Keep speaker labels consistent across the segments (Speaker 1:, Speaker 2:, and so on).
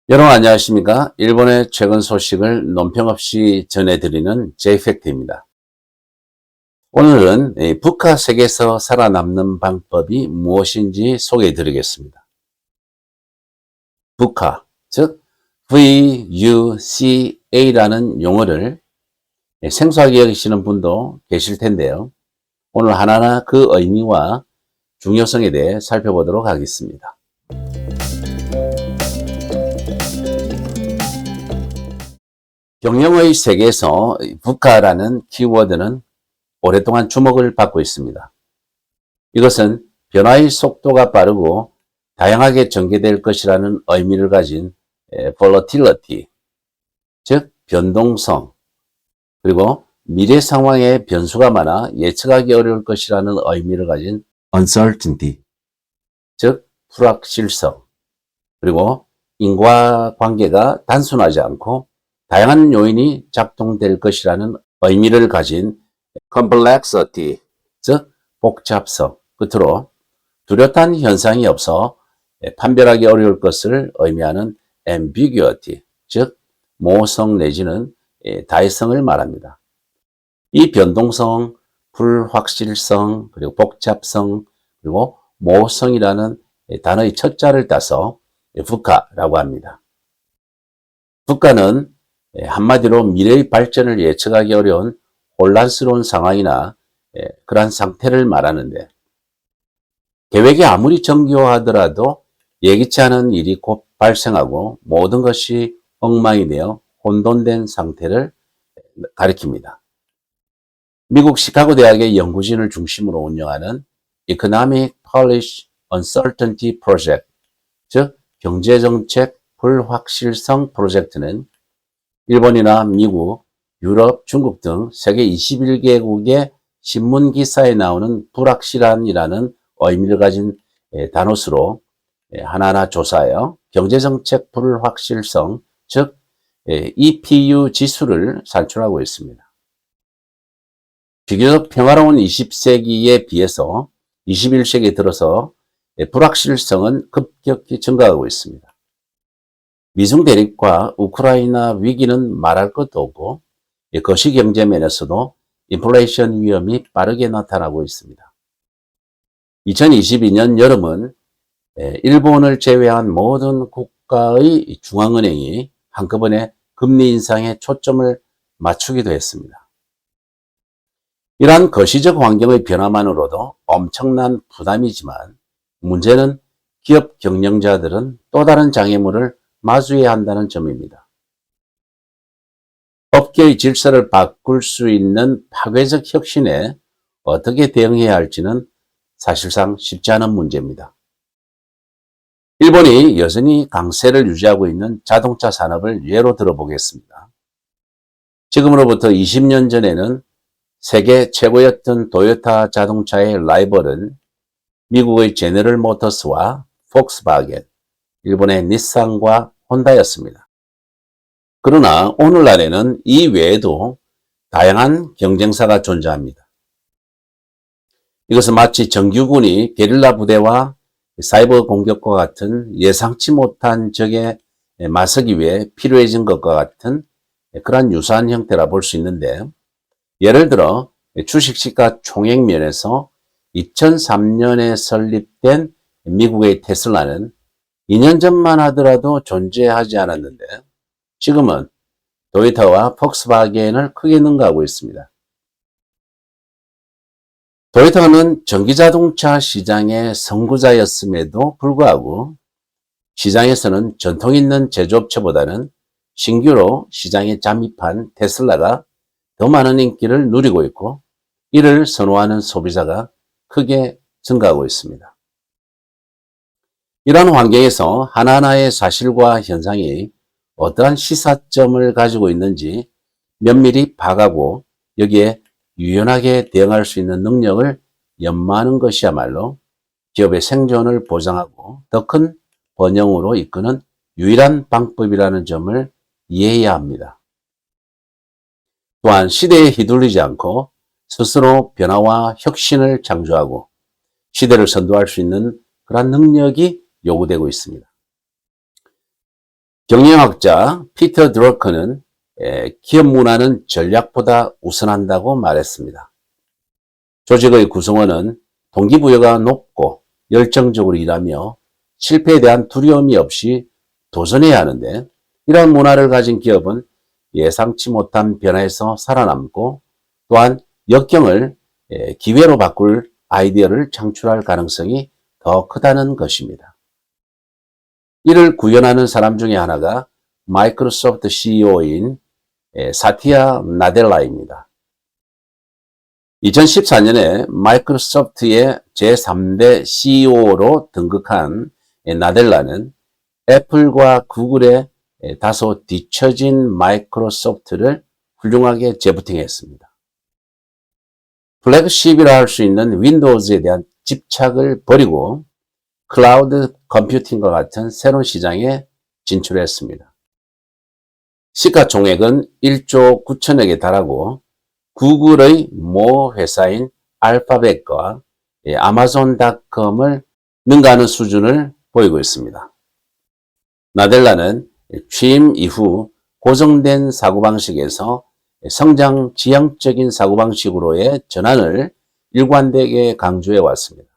Speaker 1: 여러분 안녕하십니까? 일본의 최근 소식을 논평 없이 전해드리는 제이팩트입니다. 오늘은 북한 세계에서 살아남는 방법이 무엇인지 소개해드리겠습니다. 북한, 즉 VUCA라는 용어를 생소하게 여기시는 분도 계실 텐데요. 오늘 하나하나 그 의미와 중요성에 대해 살펴보도록 하겠습니다. 경영의 세계에서 북한이라는 키워드는 오랫동안 주목을 받고 있습니다. 이것은 변화의 속도가 빠르고 다양하게 전개될 것이라는 의미를 가진 volatility, 즉 변동성, 그리고 미래 상황에 변수가 많아 예측하기 어려울 것이라는 의미를 가진 uncertainty, 즉 불확실성, 그리고 인과관계가 단순하지 않고 다양한 요인이 작동될 것이라는 의미를 가진 complexity, 즉 복잡성, 끝으로 뚜렷한 현상이 없어 판별하기 어려울 것을 의미하는 ambiguity, 즉 모호성 내지는 다의성을 말합니다. 이 변동성, 불확실성, 그리고 복잡성, 그리고 모호성이라는 단어의 첫 자를 따서 VUCA라고 합니다. VUCA는 한마디로 미래의 발전을 예측하기 어려운 혼란스러운 상황이나 그러한 상태를 말하는데, 계획이 아무리 정교하더라도 예기치 않은 일이 곧 발생하고 모든 것이 엉망이 되어 혼돈된 상태를 가리킵니다. 미국 시카고 대학의 연구진을 중심으로 운영하는 Economic Policy Uncertainty Project, 즉 경제정책 불확실성 프로젝트는 일본이나 미국, 유럽, 중국 등 세계 21개국의 신문 기사에 나오는 불확실한이라는 의미를 가진 단어수로 하나하나 조사하여 경제정책 불확실성, 즉 EPU 지수를 산출하고 있습니다. 비교적 평화로운 20세기에 비해서 21세기에 들어서 불확실성은 급격히 증가하고 있습니다. 미중 대립과 우크라이나 위기는 말할 것도 없고 거시경제 면에서도 인플레이션 위험이 빠르게 나타나고 있습니다. 2022년 여름은 일본을 제외한 모든 국가의 중앙은행이 한꺼번에 금리 인상에 초점을 맞추기도 했습니다. 이러한 거시적 환경의 변화만으로도 엄청난 부담이지만 문제는 기업 경영자들은 또 다른 장애물을 마주해야 한다는 점입니다. 업계의 질서를 바꿀 수 있는 파괴적 혁신에 어떻게 대응해야 할지는 사실상 쉽지 않은 문제입니다. 일본이 여전히 강세를 유지하고 있는 자동차 산업을 예로 들어보겠습니다. 지금으로부터 20년 전에는 세계 최고였던 도요타 자동차의 라이벌은 미국의 제너럴 모터스와 폭스바겐, 일본의 닛산과 혼다였습니다. 그러나 오늘날에는 이 외에도 다양한 경쟁사가 존재합니다. 이것은 마치 정규군이 게릴라 부대와 사이버 공격과 같은 예상치 못한 적에 맞서기 위해 필요해진 것과 같은 그러한 유사한 형태라 볼 수 있는데, 예를 들어 주식시가 총액 면에서 2003년에 설립된 미국의 테슬라는 2년 전만 하더라도 존재하지 않았는데 지금은 도요타와 폭스바겐을 크게 능가하고 있습니다. 도요타는 전기자동차 시장의 선구자였음에도 불구하고 시장에서는 전통 있는 제조업체보다는 신규로 시장에 잠입한 테슬라가 더 많은 인기를 누리고 있고, 이를 선호하는 소비자가 크게 증가하고 있습니다. 이러한 환경에서 하나하나의 사실과 현상이 어떠한 시사점을 가지고 있는지 면밀히 파악하고 여기에 유연하게 대응할 수 있는 능력을 연마하는 것이야말로 기업의 생존을 보장하고 더 큰 번영으로 이끄는 유일한 방법이라는 점을 이해해야 합니다. 또한 시대에 휘둘리지 않고 스스로 변화와 혁신을 창조하고 시대를 선도할 수 있는 그런 능력이 요구되고 있습니다. 경영학자 피터 드러커는 기업 문화는 전략보다 우선한다고 말했습니다. 조직의 구성원은 동기부여가 높고 열정적으로 일하며 실패에 대한 두려움이 없이 도전해야 하는데, 이러한 문화를 가진 기업은 예상치 못한 변화에서 살아남고 또한 역경을 기회로 바꿀 아이디어를 창출할 가능성이 더 크다는 것입니다. 이를 구현하는 사람 중에 하나가 마이크로소프트 CEO인 사티아 나델라입니다. 2014년에 마이크로소프트의 제3대 CEO로 등극한 나델라는 애플과 구글의 다소 뒤처진 마이크로소프트를 훌륭하게 재부팅했습니다. 플래그십이라 할 수 있는 윈도우즈에 대한 집착을 버리고 클라우드 컴퓨팅과 같은 새로운 시장에 진출했습니다. 시가총액은 1조 9천억에 달하고 구글의 모 회사인 알파벳과 아마존닷컴을 능가하는 수준을 보이고 있습니다. 나델라는 취임 이후 고정된 사고방식에서 성장 지향적인 사고방식으로의 전환을 일관되게 강조해 왔습니다.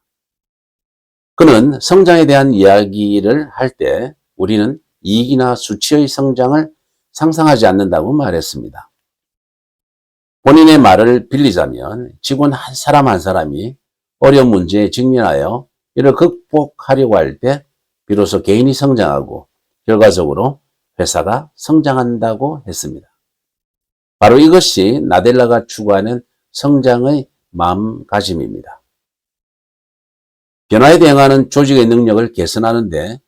Speaker 1: 그는 성장에 대한 이야기를 할 때 우리는 이익이나 수치의 성장을 상상하지 않는다고 말했습니다. 본인의 말을 빌리자면 직원 한 사람 한 사람이 어려운 문제에 직면하여 이를 극복하려고 할 때 비로소 개인이 성장하고 결과적으로 회사가 성장한다고 했습니다. 바로 이것이 나델라가 추구하는 성장의 마음가짐입니다. 변화에 대응하는 조직의 능력을 개선하는 데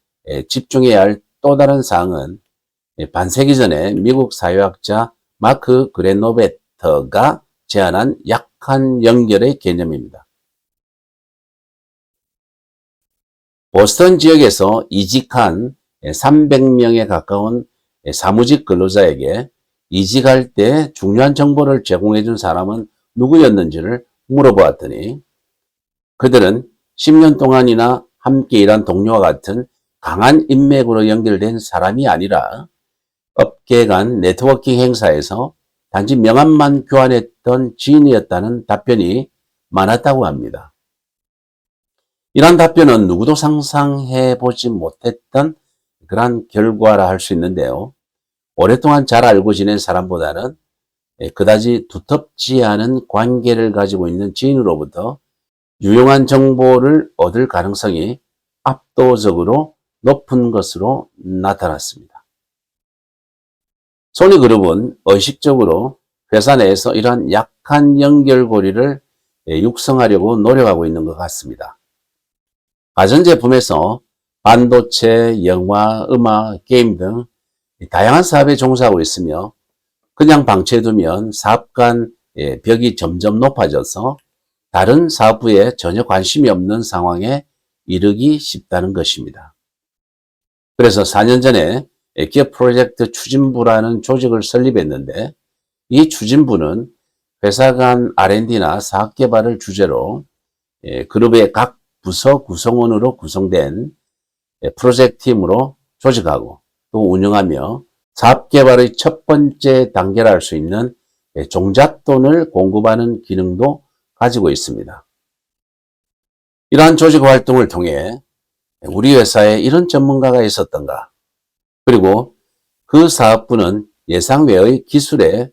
Speaker 1: 집중해야 할 또 다른 사항은 반세기 전에 미국 사회학자 마크 그레노베터가 제안한 약한 연결의 개념입니다. 보스턴 지역에서 이직한 300명에 가까운 사무직 근로자에게 이직할 때 중요한 정보를 제공해 준 사람은 누구였는지를 물어보았더니 그들은 10년 동안이나 함께 일한 동료와 같은 강한 인맥으로 연결된 사람이 아니라 업계 간 네트워킹 행사에서 단지 명함만 교환했던 지인이었다는 답변이 많았다고 합니다. 이러한 답변은 누구도 상상해보지 못했던 그러한 결과라 할 수 있는데요. 오랫동안 잘 알고 지낸 사람보다는 그다지 두텁지 않은 관계를 가지고 있는 지인으로부터 유용한 정보를 얻을 가능성이 압도적으로 높은 것으로 나타났습니다. 소니그룹은 의식적으로 회사 내에서 이러한 약한 연결고리를 육성하려고 노력하고 있는 것 같습니다. 가전제품에서 반도체, 영화, 음악, 게임 등 다양한 사업에 종사하고 있으며 그냥 방치해두면 사업 간 벽이 점점 높아져서 다른 사업부에 전혀 관심이 없는 상황에 이르기 쉽다는 것입니다. 그래서 4년 전에 기업 프로젝트 추진부라는 조직을 설립했는데 이 추진부는 회사 간 R&D나 사업 개발을 주제로 그룹의 각 부서 구성원으로 구성된 프로젝트 팀으로 조직하고 또 운영하며 사업 개발의 첫 번째 단계라 할 수 있는 종잣돈을 공급하는 기능도 가지고 있습니다. 이러한 조직 활동을 통해 우리 회사에 이런 전문가가 있었던가, 그리고 그 사업부는 예상 외의 기술에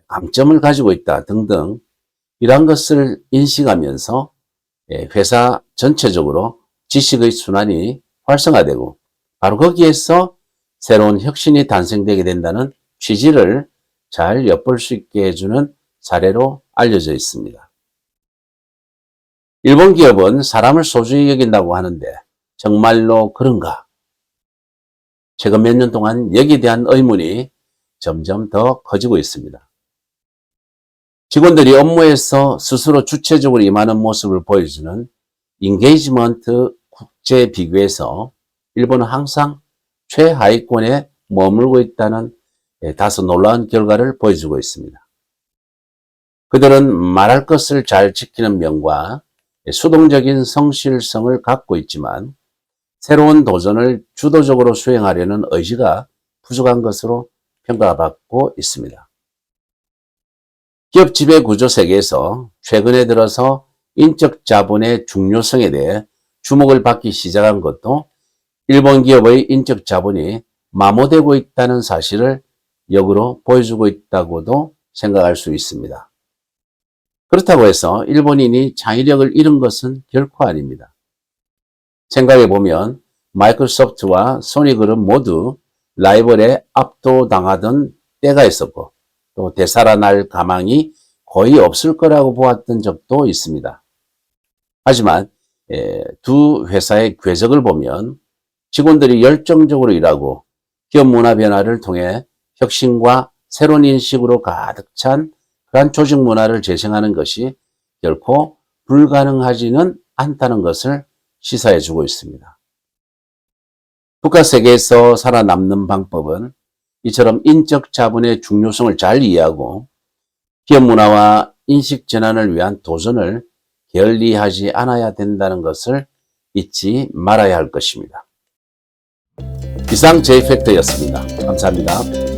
Speaker 1: 강점을 가지고 있다 등등 이러한 것을 인식하면서 회사 전체적으로 지식의 순환이 활성화되고 바로 거기에서 새로운 혁신이 탄생되게 된다는 취지를 잘 엿볼 수 있게 해주는 사례로 알려져 있습니다. 일본 기업은 사람을 소중히 여긴다고 하는데 정말로 그런가? 최근 몇 년 동안 여기에 대한 의문이 점점 더 커지고 있습니다. 직원들이 업무에서 스스로 주체적으로 임하는 모습을 보여주는 인게이지먼트 국제 비교에서 일본은 항상 최하위권에 머물고 있다는 다소 놀라운 결과를 보여주고 있습니다. 그들은 말할 것을 잘 지키는 면과 수동적인 성실성을 갖고 있지만 새로운 도전을 주도적으로 수행하려는 의지가 부족한 것으로 평가받고 있습니다. 기업 지배 구조 세계에서 최근에 들어서 인적 자본의 중요성에 대해 주목을 받기 시작한 것도 일본 기업의 인적 자본이 마모되고 있다는 사실을 역으로 보여주고 있다고도 생각할 수 있습니다. 그렇다고 해서 일본인이 창의력을 잃은 것은 결코 아닙니다. 생각해 보면 마이크로소프트와 소니그룹 모두 라이벌에 압도당하던 때가 있었고 또 되살아날 가망이 거의 없을 거라고 보았던 적도 있습니다. 하지만 두 회사의 궤적을 보면 직원들이 열정적으로 일하고 기업 문화 변화를 통해 혁신과 새로운 인식으로 가득 찬 그러한 조직 문화를 재생하는 것이 결코 불가능하지는 않다는 것을 시사해 주고 있습니다. 국가 세계에서 살아남는 방법은 이처럼 인적 자본의 중요성을 잘 이해하고 기업 문화와 인식 전환을 위한 도전을 게을리하지 않아야 된다는 것을 잊지 말아야 할 것입니다. 이상 J팩터였습니다. 감사합니다.